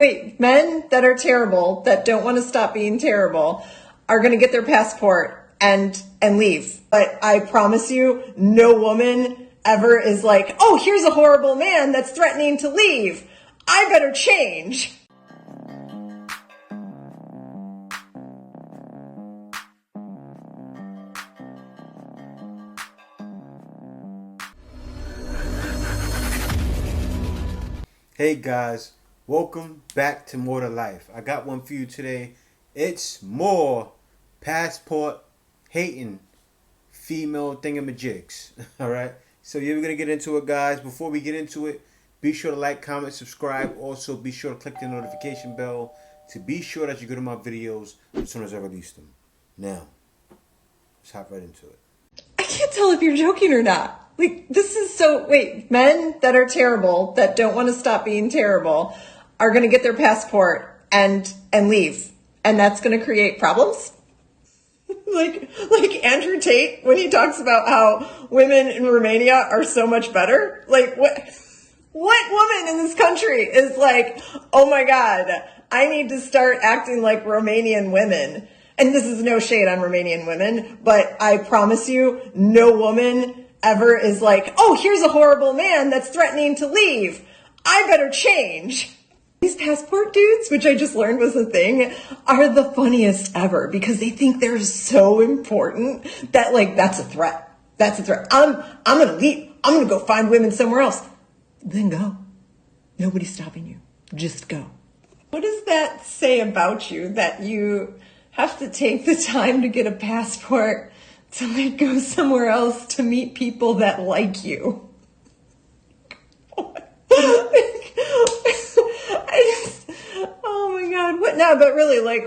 Wait, men that are terrible, that don't want to stop being terrible, are going to get their passport and leave. But I promise you, no woman ever is like, oh, here's a horrible man that's threatening to leave. I better change. Hey guys, welcome back to More to Life. I got one for you today. It's more passport hating female thingamajigs. Alright? So you're gonna get into it, guys. Before we get into it, be sure to like, comment, subscribe. Also, be sure to click the notification bell to be sure that you get to my videos as soon as I release them. Now, let's hop right into it. I can't tell if you're joking or not. Like, this is so, wait, men that are terrible, that don't want to stop being terrible, are going to get their passport and leave. And that's going to create problems? like Andrew Tate, when he talks about how women in Romania are so much better. Like, what woman in this country is like, oh my God, I need to start acting like Romanian women? And this is no shade on Romanian women, but I promise you, no woman ever is like, oh, here's a horrible man that's threatening to leave. I better change. These passport dudes, which I just learned was a thing, are the funniest ever because they think they're so important that, like, that's a threat. That's a threat. I'm gonna leave. I'm gonna go find women somewhere else. Then go. Nobody's stopping you. Just go. What does that say about you that you have to take the time to get a passport to like go somewhere else to meet people that like you? Oh my God, what now? But really, like,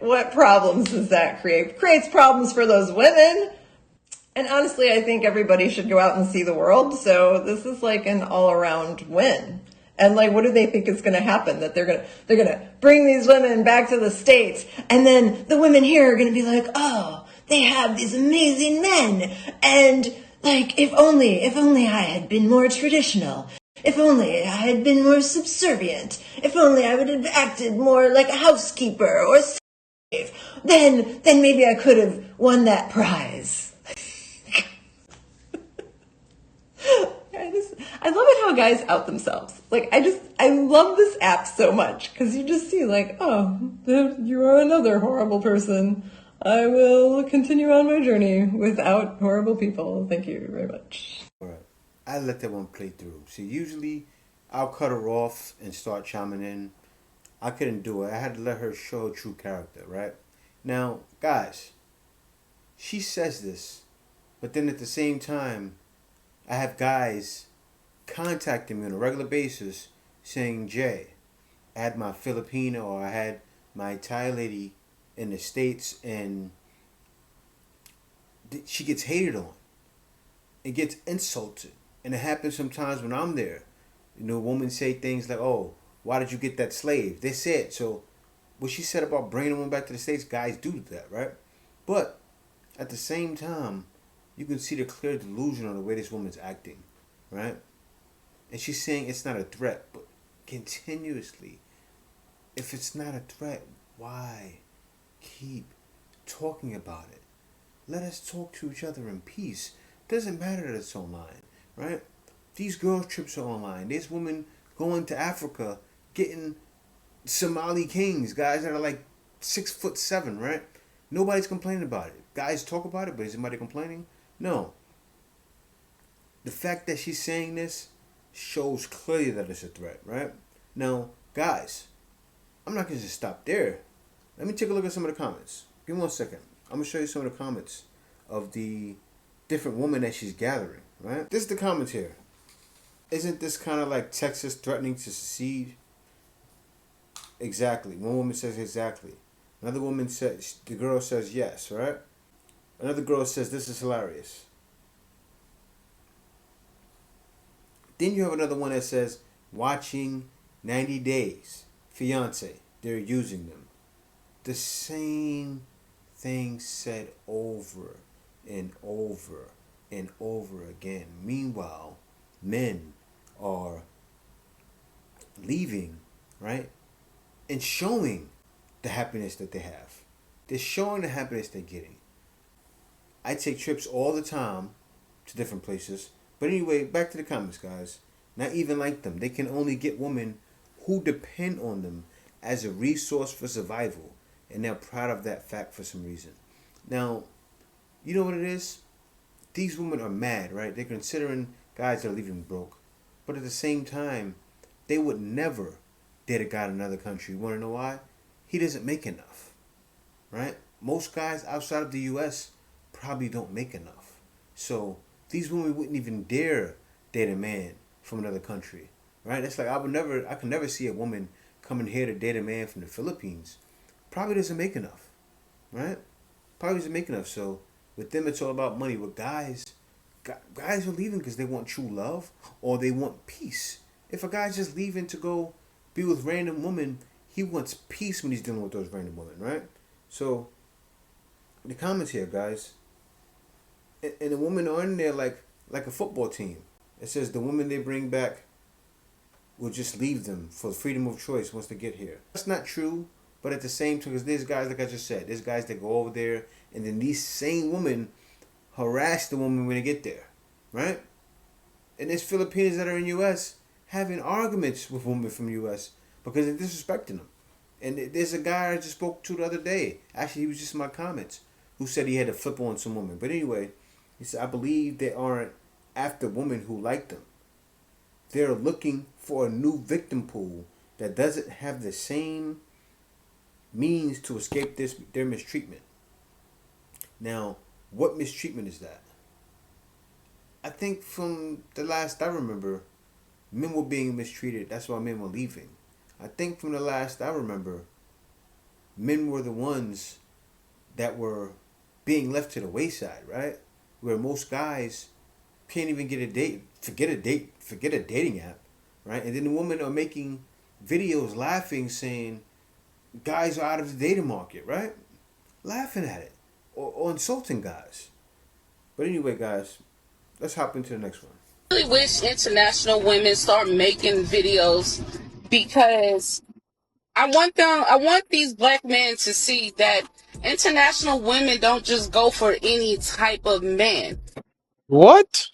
what problems does that create? Creates problems for those women. And honestly, I think everybody should go out and see the world. So this is like an all-around win. And like, what do they think is going to happen? That they're going to bring these women back to the States, and then the women here are going to be like, oh, they have these amazing men, and like, if only I had been more traditional. If only I had been more subservient. If only I would have acted more like a housekeeper or slave. Then maybe I could have won that prize. I love it how guys out themselves. Like, I love this app so much because you just see like, oh, you are another horrible person. I will continue on my journey without horrible people. Thank you very much. Alright. I let that one play through. See, usually I'll cut her off and start chiming in. I couldn't do it. I had to let her show her true character, right? Now, guys, she says this, but then at the same time, I have guys contacting me on a regular basis saying, Jay, I had my Filipino or I had my Thai lady in the States and she gets hated on. It gets insulted. And it happens sometimes when I'm there. You know, women say things like, oh, why did you get that slave? They said. So what she said about bringing a woman back to the States, guys do that, right? But at the same time, you can see the clear delusion on the way this woman's acting, right? And she's saying it's not a threat, but continuously, if it's not a threat, why keep talking about it? Let us talk to each other in peace. Doesn't matter that it's online, right? These girl trips are online. There's women going to Africa getting Somali kings, guys that are like 6'7", right? Nobody's complaining about it. Guys talk about it, but is somebody complaining? No. The fact that she's saying this shows clearly that it's a threat, right? Now, guys, I'm not going to just stop there. Let me take a look at some of the comments. Give me 1 second. I'm going to show you some of the comments of the different women that she's gathering, right? This is the comments here. Isn't this kind of like Texas threatening to secede? Exactly. One woman says exactly. Another woman says, the girl says yes, right? Another girl says this is hilarious. Then you have another one that says watching 90 Days Fiance. They're using them. The same thing said over and over and over again. Meanwhile, men are leaving, right? and showing the happiness that they have. They're showing the happiness they're getting. I take trips all the time to different places. But anyway, back to the comments, guys. Not even like them. They can only get women who depend on them as a resource for survival. And they're proud of that fact for some reason. Now, you know what it is? These women are mad, right? They're considering guys that are leaving broke. But at the same time, they would never date a guy in another country. You want to know why? He doesn't make enough, right? Most guys outside of the U.S. probably don't make enough. So these women wouldn't even dare date a man from another country, right? It's like I could never see a woman coming here to date a man from the Philippines. Probably doesn't make enough, right? Probably doesn't make enough. So with them, it's all about money. With guys are leaving because they want true love or they want peace. If a guy's just leaving to go be with random women, he wants peace when he's dealing with those random women, right? So the comments here, guys, and the women are in there like a football team. It says the women they bring back will just leave them for freedom of choice once they get here. That's not true, but at the same time, because there's guys, like I just said, there's guys that go over there, and then these same women harass the woman when they get there, right? And there's Filipinos that are in U.S. having arguments with women from U.S. because they're disrespecting them. And there's a guy I just spoke to the other day. Actually, he was just in my comments, who said he had to flip on some woman. But anyway, he said, I believe they aren't after women who like them. They're looking for a new victim pool that doesn't have the same means to escape their mistreatment. Now, what mistreatment is that? I think from the last I remember, men were being mistreated. That's why men were leaving. I think from the last I remember, men were the ones that were being left to the wayside, right? Where most guys can't even get a date, forget a dating app, right? And then the women are making videos laughing, saying guys are out of the dating market, right? Laughing at it or insulting guys. But anyway, guys, let's hop into the next one. I really wish international women start making videos because I want these black men to see that international women don't just go for any type of man. What?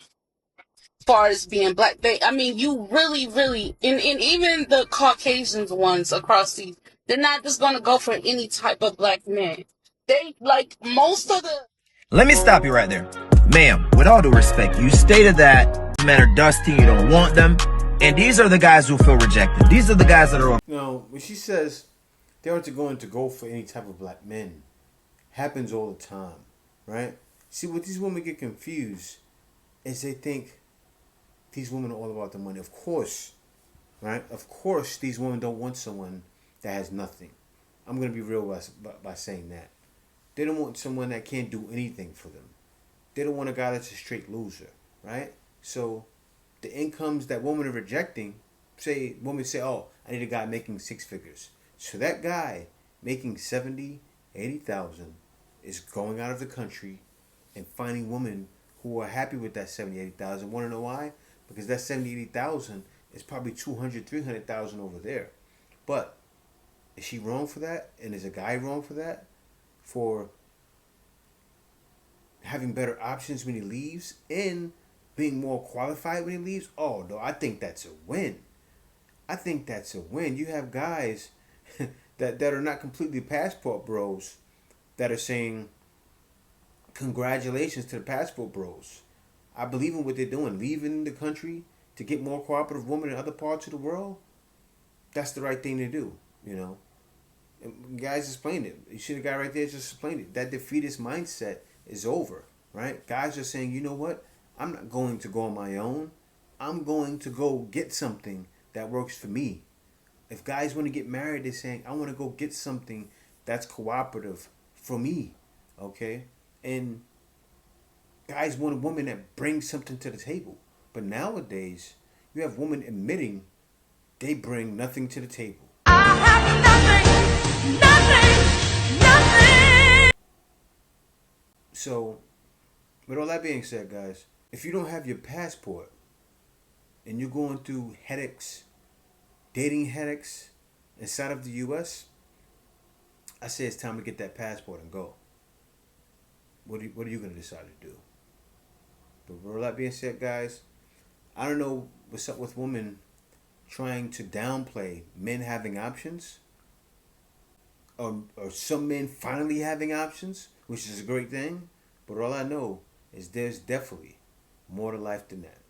As far as being black, I mean, you really, and even the Caucasians ones across these, they're not just gonna go for any type of black man. They like most of the. Let me stop you right there. Ma'am, with all due respect, you stated that men are dusty, you don't want them, and these are the guys who feel rejected. These are the guys that are... Now, when she says they aren't going to go for any type of black men, happens all the time, right? See, what these women get confused is they think these women are all about the money. Of course, right? Of course, these women don't want someone that has nothing. I'm going to be real by saying that. They don't want someone that can't do anything for them. They don't want a guy that's a straight loser, right? So the incomes that women are rejecting, women say, oh, I need a guy making 6 figures. So that guy making 70, 80,000 is going out of the country and finding women who are happy with that 70, 80,000. Want to know why? Because that 70, 80,000 is probably 200, 300,000 over there. But is she wrong for that? And is a guy wrong for that? For having better options when he leaves and being more qualified when he leaves? Oh, no, I think that's a win. I think that's a win. You have guys that are not completely passport bros that are saying congratulations to the passport bros. I believe in what they're doing. Leaving the country to get more cooperative women in other parts of the world, that's the right thing to do, you know. And guys explained it. You see the guy right there just explained it. That defeatist mindset is over, right? Guys are saying, you know what? I'm not going to go on my own. I'm going to go get something that works for me. If guys want to get married, they're saying, I want to go get something that's cooperative for me, okay? And guys want a woman that brings something to the table. But nowadays, you have women admitting they bring nothing to the table. I have nothing. So, with all that being said, guys, if you don't have your passport and you're going through headaches, dating headaches, inside of the U.S., I say it's time to get that passport and go. What are you going to decide to do? But with all that being said, guys, I don't know what's up with women trying to downplay men having options, or some men finally having options, which is a great thing. But all I know is there's definitely more to life than that.